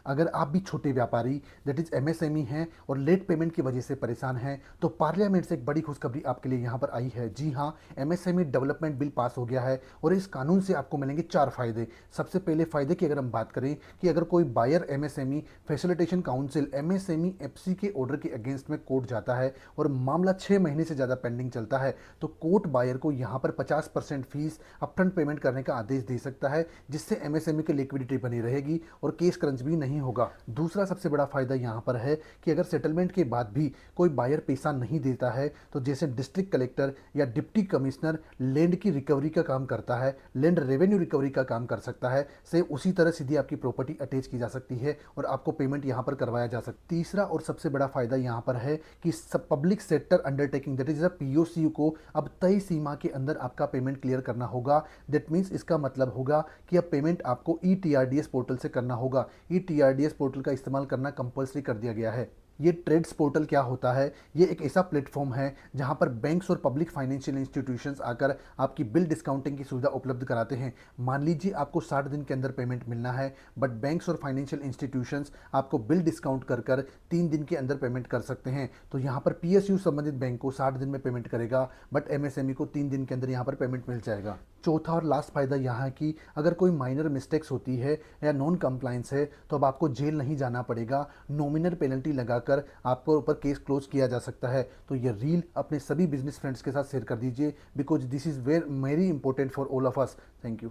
अगर आप भी छोटे व्यापारी दैट इज एमएसएमई हैं और लेट पेमेंट की वजह से परेशान हैं तो पार्लियामेंट से एक बड़ी खुशखबरी आपके लिए यहाँ पर आई है। जी हाँ, एमएसएमई डेवलपमेंट बिल पास हो गया है और इस कानून से आपको मिलेंगे 4 फायदे। सबसे पहले फायदे की अगर हम बात करें कि अगर कोई buyer MSME facilitation council MSME FC के ऑर्डर के अगेंस्ट में कोर्ट जाता है और मामला 6 महीने से ज़्यादा पेंडिंग चलता है तो कोर्ट बायर को यहाँ पर 50% फीस अपफ्रंट पेमेंट करने का आदेश दे सकता है, जिससे एमएसएमई की लिक्विडिटी बनी रहेगी और केस क्रंच भी नहीं होगा। दूसरा सबसे बड़ा फायदा यहाँ पर है कि अगर सेटलमेंट के बाद भी कोई बायर पैसा नहीं देता है तो जैसे डिस्ट्रिक्ट कलेक्टर या डिप्टी कमिश्नर लैंड की रिकवरी का काम करता है, लैंड रेवेन्यू रिकवरी का काम कर सकता है, से उसी तरह सीधी आपकी प्रॉपर्टी अटैच की जा सकती है और आपको पेमेंट यहाँ पर करवाया जा सकता है। तीसरा और सबसे बड़ा फायदा यहाँ पर है कि सब public sector undertaking that is POC को अब तय सीमा के अंदर आपका पेमेंट क्लियर करना होगा। दैट मीन्स इसका मतलब होगा कि अब पेमेंट आपको ई टीआरडीएस पोर्टल से करना होगा। ई टीआरडीएस पोर्टल का इस्तेमाल करना कंपल्सरी कर दिया गया है। ये ट्रेड्स पोर्टल क्या होता है? ये एक ऐसा प्लेटफॉर्म है जहां पर बैंक्स और पब्लिक फाइनेंशियल इंस्टीट्यूशंस आकर आपकी बिल डिस्काउंटिंग की सुविधा उपलब्ध कराते हैं। मान लीजिए आपको 60 दिन के अंदर पेमेंट मिलना है, बट बैंक्स और फाइनेंशियल इंस्टीट्यूशंस आपको बिल डिस्काउंट कर कर 3 दिन के अंदर पेमेंट कर सकते हैं। तो यहाँ पर पीएसयू संबंधित बैंक को 60 दिन में पेमेंट करेगा, बट एमएसएमई को 3 दिन के अंदर यहाँ पर पेमेंट मिल जाएगा। चौथा और लास्ट फायदा यहाँ है कि अगर कोई माइनर मिस्टेक्स होती है या नॉन कंप्लाइंस है तो अब आपको जेल नहीं जाना पड़ेगा। नॉमिनल पेनल्टी लगाकर आपको ऊपर केस क्लोज किया जा सकता है। तो ये रील अपने सभी बिजनेस फ्रेंड्स के साथ शेयर कर दीजिए because this is very important for all of us. Thank you.